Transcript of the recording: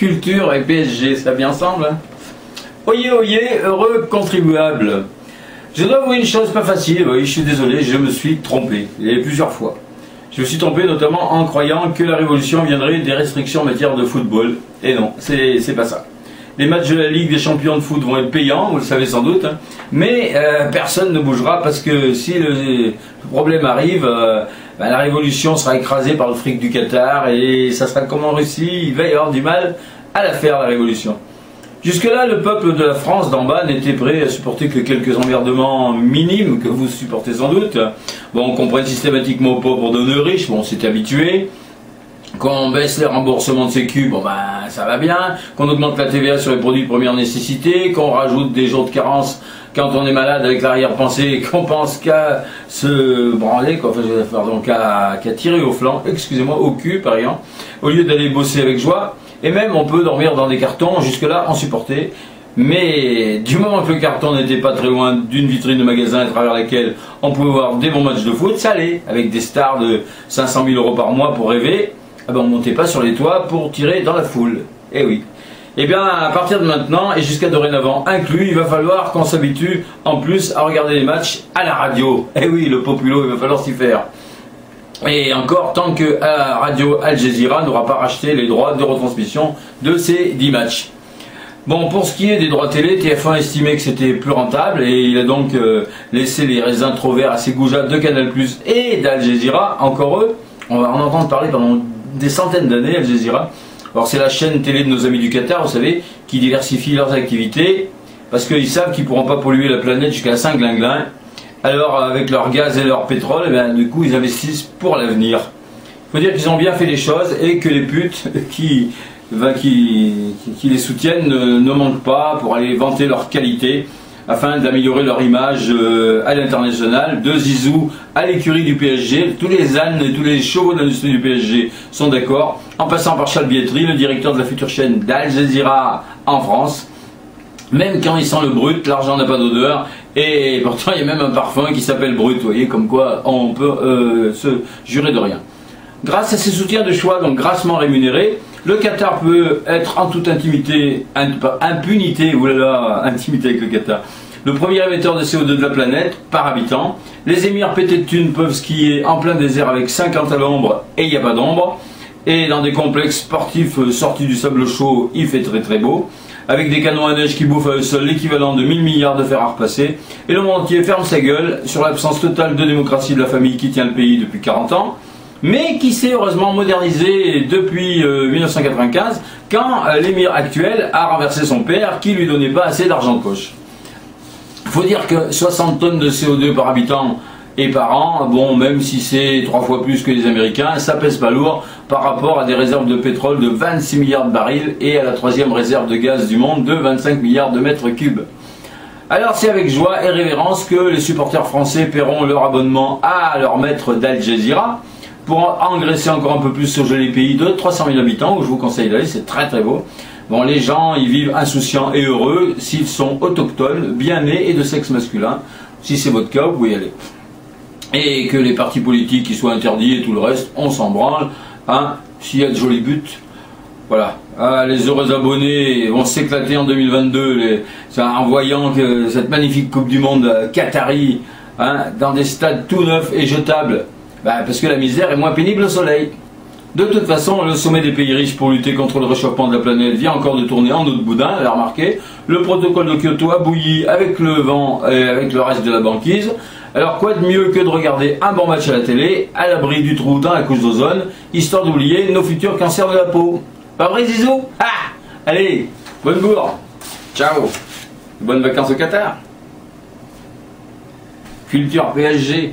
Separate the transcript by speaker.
Speaker 1: Culture et PSG, ça va bien ensemble, hein? Oyez, oyez, heureux contribuable. Je dois avouer une chose pas facile, oui, je suis désolé, je me suis trompé, et plusieurs fois. Je me suis trompé notamment en croyant que la révolution viendrait des restrictions en matière de football. Et non, c'est pas ça. Les matchs de la Ligue des champions de foot vont être payants, vous le savez sans doute, hein, mais personne ne bougera parce que si le problème arrive, la révolution sera écrasée par le fric du Qatar et ça sera comme en Russie, il va y avoir du mal à la faire la révolution. Jusque-là, le peuple de la France d'en bas n'était prêt à supporter que quelques emmerdements minimes que vous supportez sans doute. Bon, qu'on prenne systématiquement aux pauvres donner aux riches, bon, c'est habitué. Qu'on baisse les remboursements de sécu, bon ben ça va bien. Qu'on augmente la TVA sur les produits de première nécessité, qu'on rajoute des jours de carence quand on est malade avec l'arrière-pensée, qu'on pense qu'à se branler, quoi, pardon, qu'à tirer au flanc, excusez-moi, au cul par exemple, au lieu d'aller bosser avec joie. Et même on peut dormir dans des cartons, jusque-là on supportait. Mais du moment que le carton n'était pas très loin d'une vitrine de magasin à travers laquelle on pouvait voir des bons matchs de foot, ça allait, avec des stars de 500 000 € par mois pour rêver. Ah ben on ne montait pas sur les toits pour tirer dans la foule. Eh oui. Eh bien, à partir de maintenant, et jusqu'à dorénavant inclus, il va falloir qu'on s'habitue en plus à regarder les matchs à la radio. Eh oui, le populo, il va falloir s'y faire. Et encore, tant que Radio Al Jazeera n'aura pas racheté les droits de retransmission de ces 10 matchs. Bon, pour ce qui est des droits télé, TF1 estimait que c'était plus rentable et il a donc laissé les raisins trop verts à ses goujats de Canal+ et d'Al Jazeera, encore eux. On va en entendre parler pendant des centaines d'années, Al Jazeera. Alors c'est la chaîne télé de nos amis du Qatar, vous savez, qui diversifie leurs activités, parce qu'ils savent qu'ils ne pourront pas polluer la planète jusqu'à Saint-Glinglin. Alors avec leur gaz et leur pétrole, eh bien, du coup ils investissent pour l'avenir. Il faut dire qu'ils ont bien fait les choses et que les putes qui les soutiennent ne manquent pas pour aller vanter leur qualité afin d'améliorer leur image à l'international. De Zizou à l'écurie du PSG, tous les ânes et tous les chevaux de l'industrie du PSG sont d'accord, en passant par Charles Bietri, le directeur de la future chaîne d'Al Jazeera en France. Même quand il sent le brut, l'argent n'a pas d'odeur, et pourtant il y a même un parfum qui s'appelle brut, vous voyez, comme quoi on peut se jurer de rien. Grâce à ses soutiens de choix, donc grassement rémunérés, le Qatar peut être en toute intimité, impunité, oulala, intimité avec le Qatar, le premier émetteur de CO2 de la planète par habitant. Les émirs pétés de thunes peuvent skier en plein désert avec 50 à l'ombre et il n'y a pas d'ombre. Et dans des complexes sportifs sortis du sable chaud, il fait très très beau. Avec des canons à neige qui bouffent à eux seuls l'équivalent de 1000 milliards de fer à repasser. Et le monde entier ferme sa gueule sur l'absence totale de démocratie de la famille qui tient le pays depuis 40 ans. Mais qui s'est heureusement modernisé depuis 1995, quand l'émir actuel a renversé son père qui lui donnait pas assez d'argent de poche. Il faut dire que 60 tonnes de CO2 par habitant et par an, bon, même si c'est 3 fois plus que les Américains, ça pèse pas lourd par rapport à des réserves de pétrole de 26 milliards de barils et à la troisième réserve de gaz du monde de 25 milliards de mètres cubes. Alors c'est avec joie et révérence que les supporters français paieront leur abonnement à leur maître d'Al Jazeera pour engraisser encore un peu plus ce joli pays de 300 000 habitants où je vous conseille d'aller, c'est très très beau. Bon, les gens y vivent insouciants et heureux s'ils sont autochtones, bien nés et de sexe masculin. Si c'est votre cas, vous pouvez y aller. Et que les partis politiques qui soient interdits et tout le reste, on s'en branle. Hein, s'il y a de jolis buts, voilà. Ah, les heureux abonnés vont s'éclater en 2022 en voyant que cette magnifique Coupe du Monde qatari, hein, dans des stades tout neufs et jetables. Ben, parce que la misère est moins pénible au soleil. De toute façon, le sommet des pays riches pour lutter contre le réchauffement de la planète vient encore de tourner en eau de boudin, elle a remarqué. Le protocole de Kyoto a bouilli avec le vent et avec le reste de la banquise. Alors quoi de mieux que de regarder un bon match à la télé, à l'abri du trou dans la couche d'ozone, histoire d'oublier nos futurs cancers de la peau. Pas vrai Zizou? Ah, allez, bonne bourre. Ciao. Bonnes vacances au Qatar. Culture PSG.